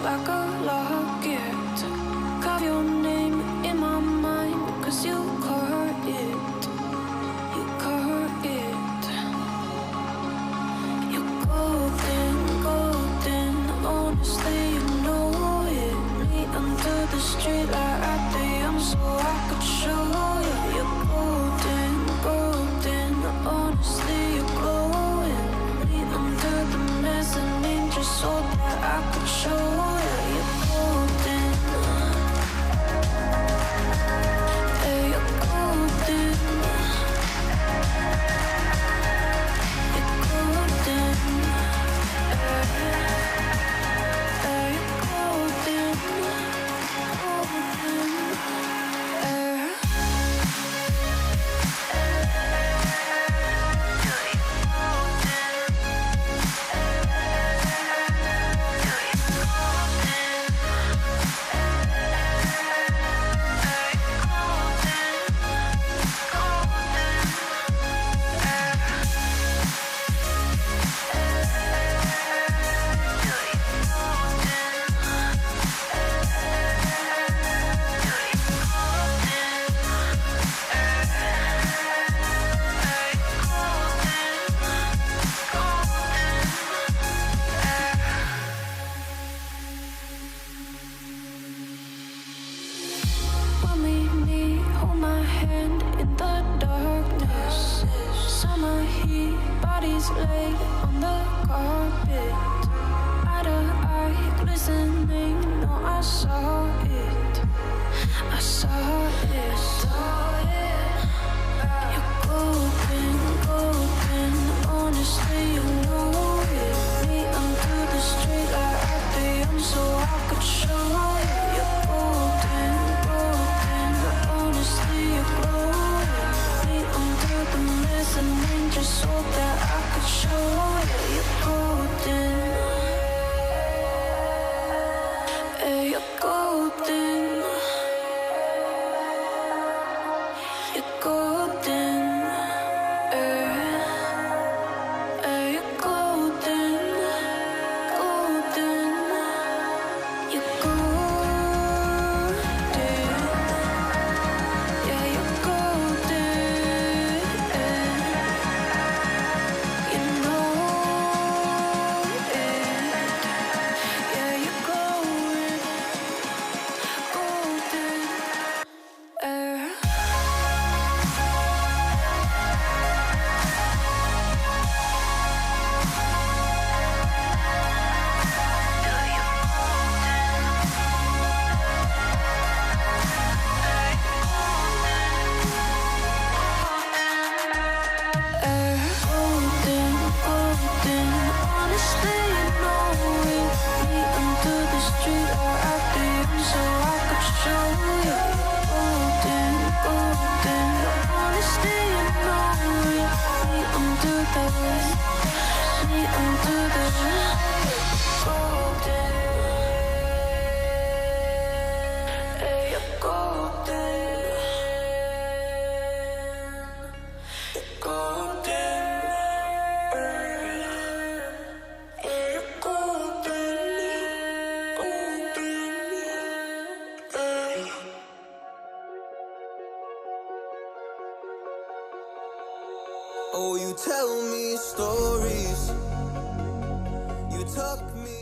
like a locket. Carve your name in my mind, 'cause you caught it. You caught it. You're golden, golden. Honestly, you know it. Me under the street like at the so I could show you. You're golden, golden. Honestly, you're glowing. Me under the mezzanine just so that I could show you. You're golden. Hey, you're golden. You're golden. Hey, you're golden. Golden. Laid on the carpet, eye to eye, glistening. No, I saw it. I saw it. You're golden, golden. Honestly, you know it. Me under the street like at the so I could show you. You're golden, golden. Honestly, you're glowing. Me under the mezzanine just so that I could show you. You're golden. Hey, you're golden. You're golden. Hey, you're golden. Golden. You're golden. Yeah, you're golden. You know it. Yeah, you're glowing. Golden. Golden, golden. Honestly, you know it. Me under the street or at the so I could show you. Golden, golden. Honestly, you know it. Me under the golden. Hey, you're golden. Golden. Hey, you're golden. Golden. Oh, you tell me stories. You tuck me